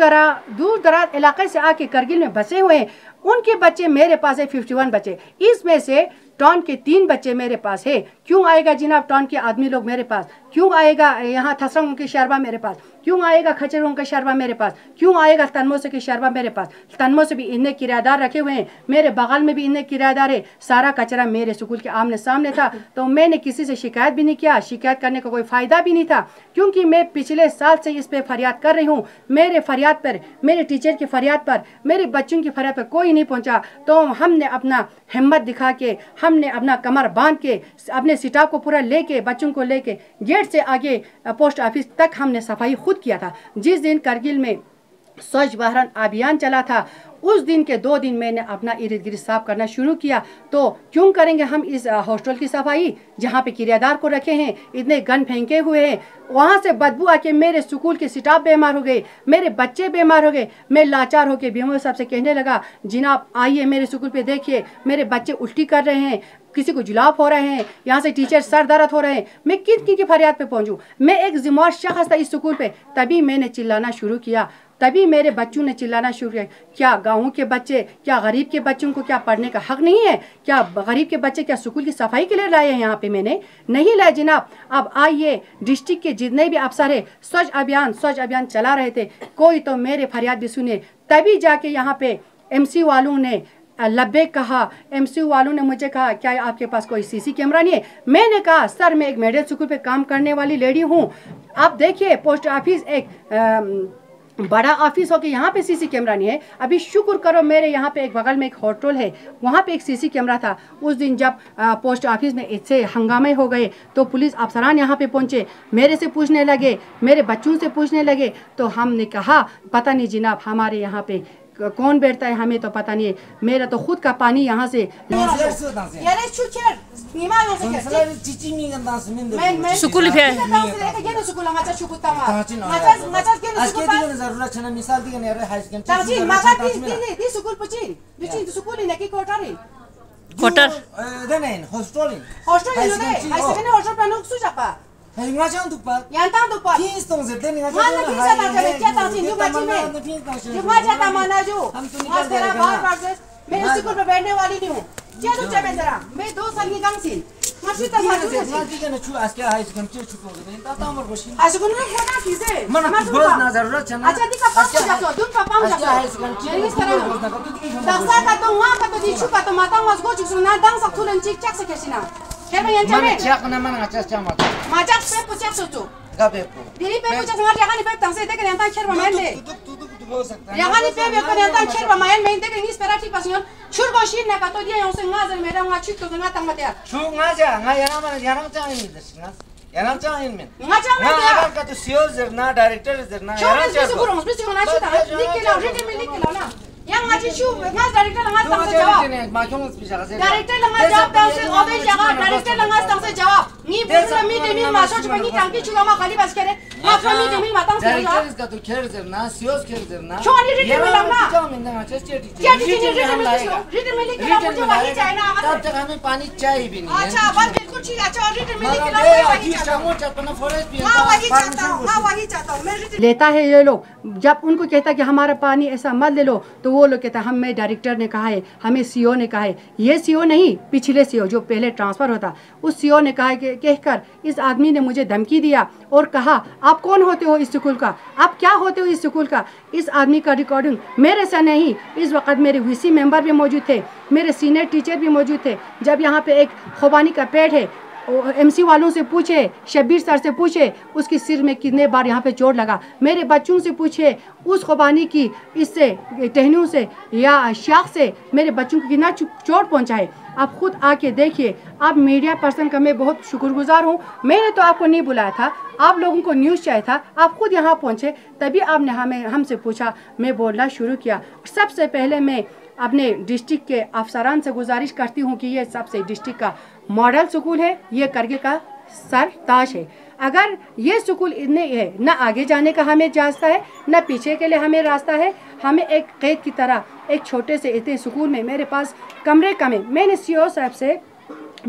दराज इलाके से आके करगिल में बसे हुए हैं, उनके बच्चे मेरे पास है 51 बच्चे। इसमें से टॉन के 3 बच्चे मेरे पास है। क्यों आएगा जनाब टॉन के आदमी लोग मेरे पास? क्यों आएगा यहाँ थसरंग के शरबा मेरे पास? क्यों आएगा खचरों का शरबा मेरे पास? क्यों आएगा तनमोसे के शरबा मेरे पास? तनमोसे भी इतने किराएदार रखे हुए हैं, मेरे बगल में भी इतने किराएदार है। सारा कचरा मेरे स्कूल के आमने सामने था। तो मैंने किसी से शिकायत भी नहीं किया, शिकायत करने का कोई फ़ायदा भी नहीं था, क्योंकि मैं पिछले साल से इस पर फरियाद कर रही हूँ। मेरे फरियाद पर, मेरे टीचर की फरियाद पर, मेरे बच्चों की फरियाद पर कोई नहीं पहुँचा। तो हमने अपना हिम्मत दिखा के, हमने अपना कमर बांध के, अपने स्टाफ को पूरा लेके, बच्चों को लेके गेट से आगे पोस्ट ऑफिस तक हमने सफाई खुद किया था। जिस दिन करगिल में स्वच्छ भारत अभियान चला था, उस दिन के 2 दिन मैंने अपना इर्द गिर्द साफ करना शुरू किया। तो क्यों करेंगे हम इस हॉस्टल की सफाई जहाँ पे किराएदार को रखे हैं, इतने गन फेंके हुए हैं, वहाँ से बदबू आके मेरे स्कूल के स्टाफ बीमार हो गए, मेरे बच्चे बीमार हो गए। मैं लाचार होकर बीएमओ साहब से कहने लगा, जनाब आइए मेरे स्कूल पे देखिए, मेरे बच्चे उल्टी कर रहे हैं, किसी को जुलाब हो रहे हैं, यहाँ से टीचर सर दर्द हो रहे हैं, मैं किन की फरियाद पे पहुँचूँ? मैं एक जिम्मेदार शख्स था इस स्कूल पे। तभी मैंने चिल्लाना शुरू किया, तभी मेरे बच्चों ने चिल्लाना शुरू किया, क्या गाँव के बच्चे, क्या गरीब के बच्चों को क्या पढ़ने का हक नहीं है? क्या गरीब के बच्चे क्या स्कूल की सफाई के लिए लाए हैं? यहाँ पे मैंने नहीं लाए जनाब। अब आइए, डिस्ट्रिक्ट के जितने भी अफसर है स्वच्छ अभियान चला रहे थे, कोई तो मेरे फरियाद भी सुने। तभी जाके यहाँ पे MC वालों ने लब्बे कहा, MC वालों ने मुझे कहा, क्या आपके पास कोई CC कैमरा नहीं है? मैंने कहा, सर मैं एक मिडिल स्कूल पे काम करने वाली लेडी हूँ, आप देखिए पोस्ट ऑफिस एक बड़ा ऑफिस हो के यहाँ पे CC कैमरा नहीं है। अभी शुक्र करो मेरे यहाँ पे एक बगल में एक होटल है, वहाँ पे एक CC कैमरा था। उस दिन जब पोस्ट ऑफिस में इससे हंगामे हो गए तो पुलिस अफसरान यहाँ पे पहुँचे, मेरे से पूछने लगे, मेरे बच्चों से पूछने लगे। तो हमने कहा, पता नहीं जनाब हमारे यहाँ पे कौन बैठता है, हमें तो पता नहीं है, मेरा तो खुद का पानी यहाँ से
Sukul
Hingacang tupat. Yang tang tupat. Kis tong zete hingacang. Mana kisa tak kena kia tang sini juga cime. Hingacang tak mana ju. आज तेरा बार बार से मैं स्कूल पे बैठने वाली नहीं हूँ। क्या तो चले जरा, मैं 2 साल की गांसी। मस्जिद तक मालूम है। मस्जिद के नचु आज क्या है इसके चीज़ चुका होगा। इतना तो हमारे कोशिश। आज कौन लोग होना किसे? मना बस ना जरूरत चलना। अच्छा दिखा पाम जातो, दून का पाम जातो। मेरी तरह। दंसा का तो वहाँ का तो दिशु का तो माता वास को चिकसु ना दंसा तुलन चिक चक से कैसी ना। क्या मैं यहाँ
mana cak na mana ngacas camat
Macam saya pucat suatu.
gabepo
Diri pe pucat sangat jangan ni pe tang saya dekat yang tang cer bermain deh. Jangan ni pe bekan yang tang cer bermain main dekat ni seperti pasangan. Shur bosin nak atau dia yang sengaja jadi mereka ngacik tu sengaja tang mati.
Shur ngaja ngayang mana yarang cang ini desngas. Yarang cang ini men.
Ngacang mati.
Ngayang kata CEO zerna, director zerna.
Yarang cang. Shur bosin bosin ngacik tu. Dikela, dikela na. Yang ngaji shu, ngas director ngas tang se jawab. Director ngas jawab tang se obe jaga, director ngas tang se jawab. Ni bukan mi demi masuk cuma ni tangki juga mak kali bas kere. Mak mi demi matang se jawab.
Director kata kher zerna, CEO kher zerna.
Cuma ni riti milam na. क्या
riti
मिली के लाभ मुझे वही चाहिए ना।
तब तक हमें पानी चाहिए भी नहीं।
अच्छा बस बिल्कुल ठीक है। अच्छा riti मिली के लाभ मैं वही चाहता हूँ। हाँ वही चाहता हूँ, हाँ वही चाहता हूँ। मैं riti
लेता है ये लोग। जब उनको कहता है कि हमारा पानी ऐसा मत ले लो, तो वो लोग कहता है हमें डायरेक्टर ने कहा है, हमें CEO ने कहा है। ये CEO नहीं, पिछले CEO जो पहले ट्रांसफ़र होता, उस CEO ने कहा है कि कहकर इस आदमी ने मुझे धमकी दिया और कहा आप कौन होते हो इस स्कूल का, आप क्या होते हो इस स्कूल का। इस आदमी का रिकॉर्डिंग मेरे से नहीं, इस वक्त मेरे VC मेंबर भी मौजूद थे, मेरे सीनियर टीचर भी मौजूद थे। जब यहाँ पे एक खुबानी का पेड़ है, MC वालों से पूछे, शब्बीर सर से पूछे उसकी सिर में कितने बार यहाँ पे चोट लगा। मेरे बच्चों से पूछे उस खुबानी की इससे टहनियों से या शाख से मेरे बच्चों को कितना चोट पहुँचा है। आप खुद आके देखिए। आप मीडिया पर्सन का मैं बहुत शुक्रगुजार हूँ। मैंने तो आपको नहीं बुलाया था, आप लोगों को न्यूज़ चाहिए था, आप खुद यहाँ पहुँचे, तभी आपने हमसे पूछा। मैं बोलना शुरू किया। सबसे पहले मैं अपने डिस्ट्रिक्ट के अफसरान से गुजारिश करती हूँ कि ये सबसे डिस्ट्रिक्ट का मॉडल स्कूल है, ये करगिल का सर ताज है। अगर ये स्कूल इतने है, न आगे जाने का हमें रास्ता है, न पीछे के लिए हमें रास्ता है। हमें एक कैद की तरह एक छोटे से इतने स्कूल में मेरे पास कमरे कम है। मैंने CEO साहब से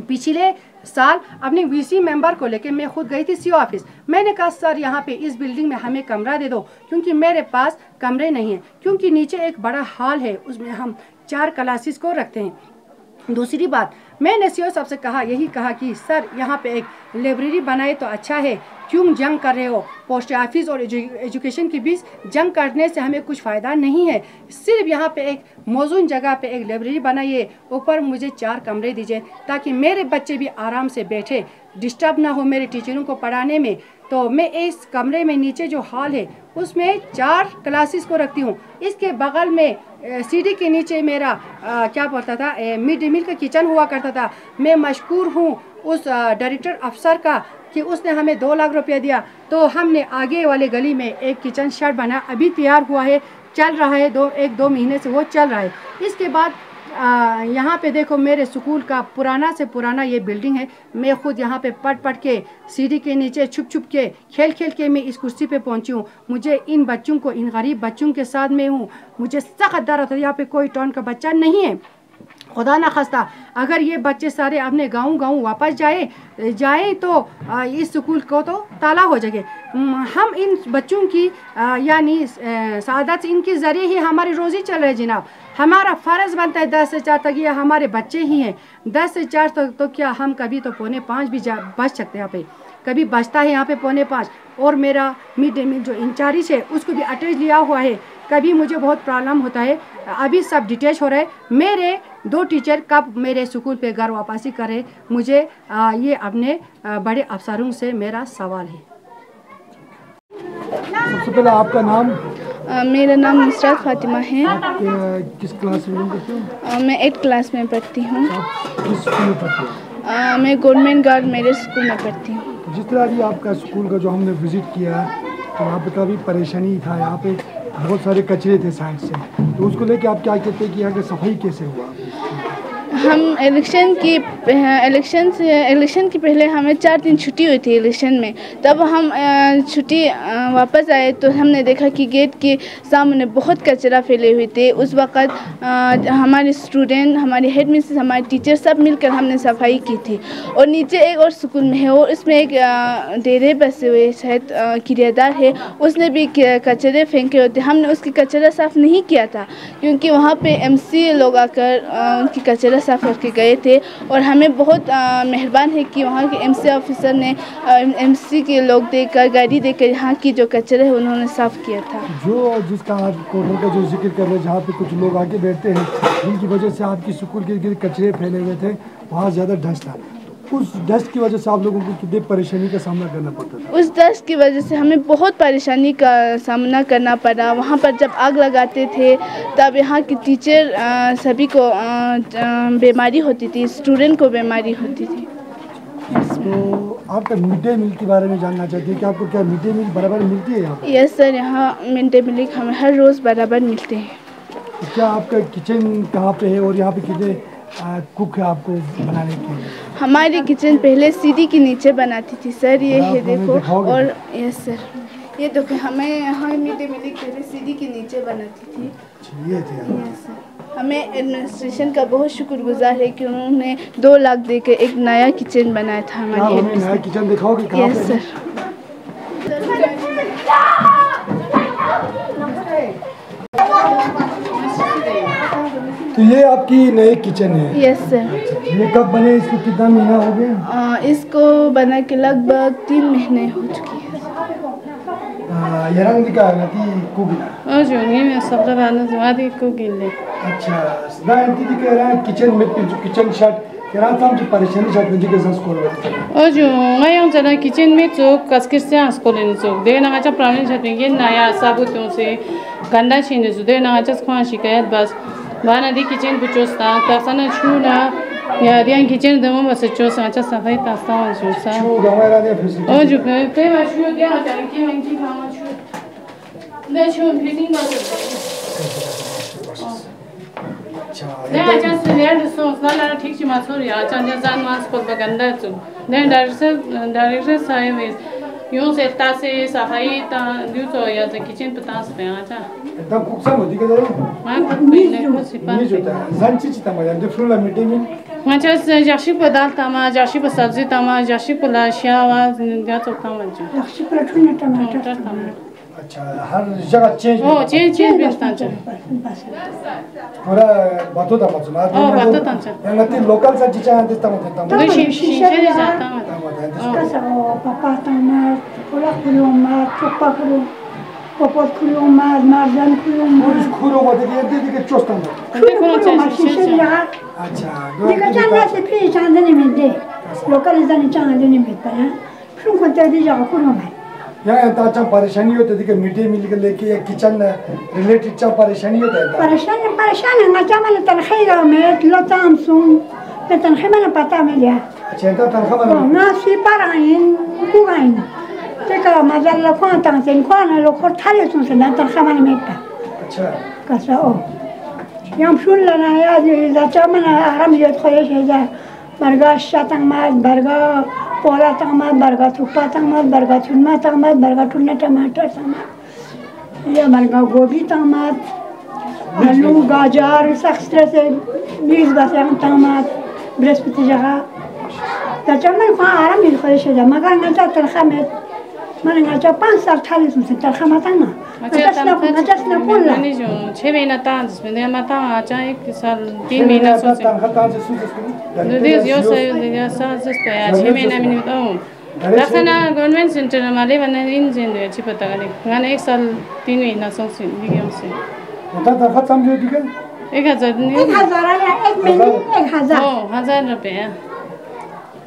पिछले साल अपने VC मेंबर को लेकर मैं खुद गई थी CO ऑफिस। मैंने कहा सर यहाँ पे इस बिल्डिंग में हमें कमरा दे दो, क्योंकि मेरे पास कमरे नहीं हैं, क्योंकि नीचे एक बड़ा हॉल है, उसमें हम 4 क्लासेस को रखते हैं। दूसरी बात, मैंने CEO साहब से यही कहा कि सर यहाँ पे एक लाइब्रेरी बनाए तो अच्छा है, क्यों जंग कर रहे हो? पोस्ट ऑफिस और एजुकेशन के बीच जंग करने से हमें कुछ फ़ायदा नहीं है। सिर्फ यहाँ पे एक मौजूद जगह पे एक लाइब्रेरी बनाइए, ऊपर मुझे 4 कमरे दीजिए, ताकि मेरे बच्चे भी आराम से बैठे, डिस्टर्ब ना हो मेरे टीचरों को पढ़ाने में। तो मैं इस कमरे में नीचे जो हॉल है उसमें 4 क्लासेस को रखती हूँ। इसके बगल में सीढ़ी के नीचे मेरा क्या पड़ता था, मिड डे मील का किचन हुआ करता चाहता था। मैं मशकूर हूँ उस डायरेक्टर अफसर का कि उसने हमें 2 लाख रुपया दिया, तो हमने आगे वाले गली में एक किचन शेड बना, अभी तैयार हुआ है, चल रहा है, 1-2 महीने से वो चल रहा है। इसके बाद यहाँ पे देखो मेरे स्कूल का पुराना से पुराना ये बिल्डिंग है। मैं खुद यहाँ पे पढ़ के सीढ़ी के नीचे छुप के खेल के मैं इस कुर्सी पे पहुँची हूँ। मुझे इन बच्चों को, इन गरीब बच्चों के साथ में हूँ, मुझे सख्त दर्द है। यहाँ पे कोई टाउन का बच्चा नहीं है, खुदा ना खास्ता अगर ये बच्चे सारे अपने गाँव वापस जाए तो इस स्कूल को तो ताला हो जाएगा। हम इन बच्चों की यानी सादत इनके ज़रिए ही हमारी रोज़ी चल रही है जनाब। हमारा फ़र्ज़ बनता है 10 से 4 तक, ये हमारे बच्चे ही हैं। 10 से 4 तक तो क्या हम कभी तो 4:45 भी बच सकते हैं, यहाँ पे कभी बचता है यहाँ पे 4:45। और मेरा मिड डे मील जो इंचार्ज है उसको भी अटैच लिया हुआ है, कभी मुझे बहुत प्रॉब्लम होता है। अभी सब डिटेच हो रहे हैं। मेरे 2 टीचर कब मेरे स्कूल पे घर वापसी करें, मुझे ये अपने बड़े अफसरों से मेरा सवाल है।
सबसे पहले आपका नाम?
मेरा नाम नुसरत फातिमा है।
आप किस क्लास में पढ़ते हो?
मैं 8th क्लास में पढ़ती हूँ।
किस स्कूल में पढ़ते हो?
मैं गवर्नमेंट गार्ड मेरे स्कूल में पढ़ती हूँ।
जिस तरह भी आपका स्कूल का जो हमने विज़िट किया तो वहाँ पे काफ़ी परेशानी था, यहाँ पे बहुत सारे कचरे थे साइड से, तो उसको लेके आप क्या कहते हैं कि यहाँ की सफाई कैसे हुआ?
हम इलेक्शन की पहले हमें 4 दिन छुट्टी हुई थी इलेक्शन में। तब हम छुट्टी वापस आए तो हमने देखा कि गेट के सामने बहुत कचरा फैले हुए थे। उस वक़्त हमारे स्टूडेंट, हमारे हेड मिस्ट्रेस, हमारे टीचर सब मिलकर हमने सफाई की थी। और नीचे एक और स्कूल में है और उसमें एक डेरे बसे हुए शायद किराएदार है, उसने भी कचरे फेंके होते। हमने उसकी कचरा साफ़ नहीं किया था क्योंकि वहाँ पे MC लोग आकर उनकी कचरा साफ़ करके गए थे। और हमें बहुत मेहरबान है कि वहाँ के MC ऑफिसर ने MC के लोग देकर, गाड़ी देकर यहाँ की जो कचरा है उन्होंने साफ़ किया था। जो
जिसका आप कॉर्नर का जो जिक्र कर रहे हैं, जहाँ पे कुछ लोग आके बैठते हैं जिनकी वजह से आपकी स्कूल के गिर्द कचरे फैले हुए थे, वहाँ ज़्यादा डस्ट था, उस डस्ट की वजह से आप लोगों को कितनी परेशानी का सामना करना पड़ता था? उस डस्ट की वजह से हमें बहुत परेशानी का सामना करना पड़ा। वहाँ पर जब आग लगाते थे तब यहाँ के टीचर सभी को बीमारी होती थी, स्टूडेंट को बीमारी होती थी। तो आपका मिड डे मील के बारे में जानना चाहती है कि आपको क्या मिड डे मील बराबर मिलती है यहाँ?
यस सर, यहाँ मिड डे मील हमें हर रोज़ बराबर मिलते हैं।
तो क्या आपका किचन कहाँ पे है और यहाँ पे कितने कुक है आपको बनाने के लिए?
हमारी किचन पहले सीढ़ी के नीचे बनाती थी सर, ये है देखो। और यस सर, ये देखो हमें मिड डे मील पहले सीढ़ी के नीचे बनाती थी।
ये थे
यस सर। हमें एडमिनिस्ट्रेशन का बहुत शुक्रगुजार है कि उन्होंने 2 लाख देकर एक नया किचन बनाया था हमारे।
हमें नया किचन दिखाओगे कहाँ पे?
Yes sir.
तो ये आपकी नई किचन है?
Yes sir.
ये कब बने, इसको कितना महीना हो गया?
इसको बना के लगभग 3 महीने हो चुके हैं।
यरंग दिखा ना कि कुकिंग?
जो नहीं मैं सब का बात ना दी कुकिंग ले।
अच्छा, ना इंती दी कह रहा है किचन में जो किचन शॉट कह रहा था मुझे परेशानी शॉट में दिखे संस कोल में।
जो मैं हम जना किचन में जो कसकिर से आंस कोल ने जो दे ना अच्छा प्रॉब्लम शॉट में ये नया साबुतों से गंदा चीज़ जो दे ना अच्छा खाना शिकायत बस बाना दी किचन बुचोस्ता कसना छूना या दियां किचन दमो बस चोसा अच्छा सफाई तास्ता हो चोसा
छू गवारा ने फिर
ओ जो पे मैं छू दिया जान के मैं की खाना छू ले छू फिटिंग कर अच्छा ने अच्छा से ले दे सोस ना ला ठीक छी मासोर या अच्छा ने जान मास को बगंदा चु ने डायरेक्टर साइवेज यूं से तासे सफाई ता दियो तो या से किचन पतास पे अच्छा
एकदम कुकसा होती के जरा
मैं पहले को सिपा
नहीं जोता zanchi chita ma yande frulla meeting
अच्छा जाशी पर दाल तमा जाशी पर सब्जी तमा जाशी पर लाशिया आवाज जा तो तमा जो
जाशी पर ठुने टमाटर
अच्छा हर जगह चेंज
ओ चेंज बेस्ता च
पूरा बातो ता मचना
ओ बातो ता च
यंगती लोकल सा चीज आते ता मत ता
शीशे जाता मत
कैसा वो पापा तमा पूरा खुलो मार चोपा खुलो पोपट खुलो मार खुलो
खुलो मत ये के चोस्ता मत
देखो ना शीशे लगा
अच्छा
देखा जाना से फिर चांद नहीं मिलते लोकल जाने चांद नहीं मिलता है फिर कौन तेरी जगह खुलो में
यहाँ ताचा परेशानी होती थी कि मिड डे मील के लेके या किचन रिलेटेड चा परेशानी होता है
परेशान है ना चावल तलखीरा में लो तामसुन तनख्वाह मैंने पता में लिया
अच्छा तनख्वाह
ना सिपार आइन कुगाइन तेका मजल लखवान तंग क्वान लोखर थाले सुन से ना तनख्वाह मैंने मेटा
अच्छा
कसा ओ यम शुन लना या जाचा मैंने आराम यत खोये शेजा बरगा शातंग मात बरगा पोला तंग मात बरगा थुप्पा तंग मात बरगा चुनमा तंग मात बरगा टुन्ना टमाटर तंग मात या बरगा गोभी तंग मात आलू गाजर सक्स्ट्रा से 20 बस तंग मात बृहस्पति जगह तचमन को आराम मिल खोये शेजा मगर नचा तनख्वाह में मैंने नचा 5 साल थाली सुन से तनख्वाह मातंग मा नचा कुल्ला
नहीं जो 6 महीना तान जिसमें माता आचा 1 साल 3 महीना सोचे यो सा जस्ट 6 महीना में तो रखना गवर्नमेंट सेंटर माले बने इन जिन अच्छी पता गले गाने 1 साल 3 महीना सोचे निगम से
तनख्वाह समझो दिखे
1000 नहीं
1000 या 1 महीने 1000
1000 रुपया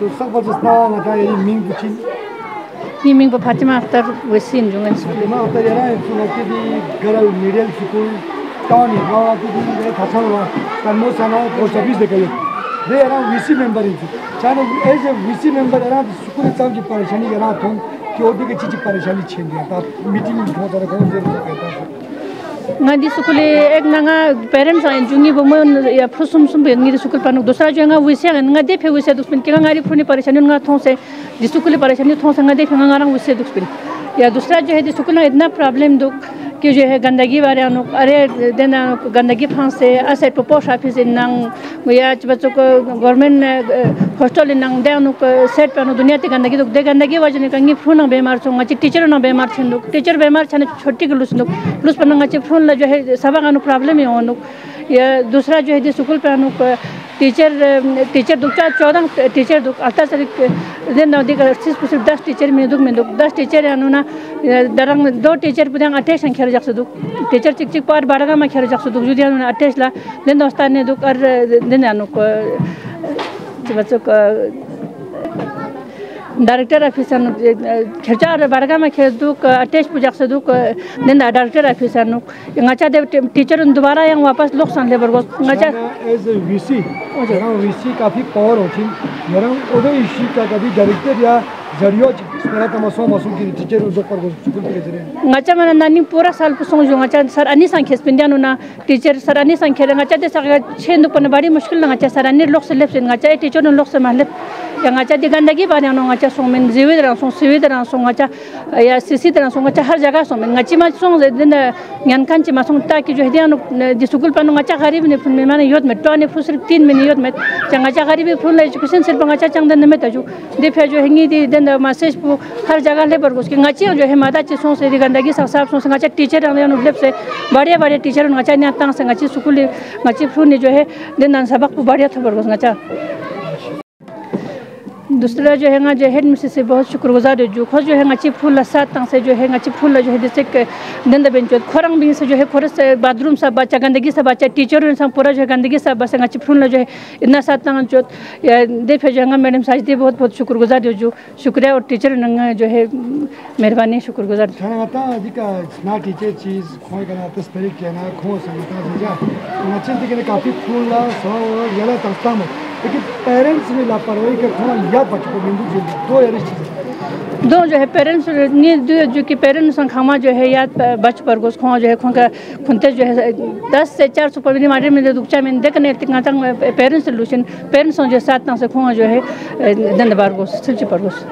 तो सब बचना ना ये Ming कुचिन
Miming Fatima after Western Jungan School.
Fatima after yara सुना कि दी गरल मिडिल स्कूल टाउन गाँव की दी मेरे फसल हुआ कन्मो सना पोस्ट ऑफिस देखे दे यरा वीसी मेंबर ही चाहे एज ए वीसी मेंबर यरा स्कूल एग्जाम की परेशानी यरा थोन कि और दिखे चीज़ परेशानी छेड़ दिया था मीटिंग में बहुत सारे कौन से कहता है
ngadi sukule ek nanga parents ain jungi bomon ya phusum sum be ngidi sukul panu dusra jo nga wise ngade phe wise duspin ke ngari phuni pareshani nga thon se di sukule pareshani thon se ngade phe ngarang wise duspin या दूसरा जो है school में इतना problem दो कि जो है गंदगी वाले अरे देना गंदगी फांस से ऐसे पोस्ट ऑफिस नंग या बच्चों को गवर्नमेंट हॉस्टल नंग दे सेट पे दुनिया ते गंदगी दो दे गंदगी वजह कंगी फ्रू न बीमार छूंगा टीचर न बीमार छन टीचर बीमार छन छोटी के लुस पर नंगा फ्रून जो है सब प्रॉब्लम ही हो या दूसरा जो है स्कूल पे टीचर दुख 14 टीचर दुख 8 दिन सिर्फ 10 टीचर में दुख 10 टीचर ना दरंग 2 टीचर पुदंग अटैच संख्या रख दुख टीचर चिक चिक पार बारगा में खेर रख दुख जुदिया अटैच ला दिन दोस्ता ने दुख और दिन अनु को बच्चों का डायरेक्टर ऑफिसर खर्चा बारगा में खेल दुख अटैच पुजाक से दुख दिन डायरेक्टर ऑफिसर नु ngचा दे टीचर दोबारा yang वापस लोग सन लेबर को ngचा
एज ए वीसी वीसी काफी पावर होती मेरा ओदो इसी का कभी डायरेक्टर या जरियो मेरा तो मसो की टीचर उस पर स्कूल के जरिए
ngचा मन नानी पूरा साल को सोंग ngचा सर अनि संख्या स्पिंडियानो ना टीचर सर अनि संख्या ngचा दे सर छेन पन बड़ी मुश्किल ngचा सर अनि लोग से लेफ्ट ngचा टीचर लोग से महले ngचा दे गंदगी बाने ngचा सोंग जीवित रंग सिवित रंग ngचा या सीसी तरह ngचा हर जगह सोंग ngची मा सोंग दिन ज्ञान कान ची मा सोंग ताकि जो है दि स्कूल पर ngचा गरीब ने फुन माने योत में टोने फुसर 3 में योत में ngचा गरीब फुन एजुकेशन सिर्फ ngचा चंग दिन में तजु दे फे जो हैंगी दि दिन मैसेज हर जगह लेबर को ngची जो है मादा ची सोंग से गंदगी सब साफ सोंग ngचा टीचर ने लेब से बड़े टीचर ngचा ने तंग से ngची स्कूल ngची फुन जो है दिन सबक बढ़िया थबर को ngचा दूसरा जो है हेड मिसेस से बहुत शुक्रगुजार है जो खोज जो है ngची फुल साथ तंग से जो है ngची फुल जो है जैसे दंद बेंच खोरंग भी से जो है खोरस से बाथरूम सब बच्चा गंदगी सब बच्चा टीचर सब पूरा जो है गंदगी सब बस ngची फुल जो है इतना साथ तंग जो दे फे जो मैडम साजिद बहुत शुक्रगुजार है जो शुक्रिया और टीचर नंग जो है मेहरबानी शुक्रगुजार
था अधिका ना टीचर चीज खोई करना तो स्पिरिट के ना खो संगता जा ngची के काफी फुल ला सो यला तस्ता में लेकिन पेरेंट्स में लापरवाही के खो या बच्चों को बिंदु दो यार चीज
दो जो है पेरेंट्स ने जो कि पेरेंट्स खामा जो है याद बच पर गोस खो जो है खो का खुनते जो है 10 से 400 पर मारे में दुखचा में देखने तिंगा तंग पेरेंट्स सोल्यूशन पेरेंट्स जो साथ से खो जो है दंड बार गोस सिर्फ पर गोस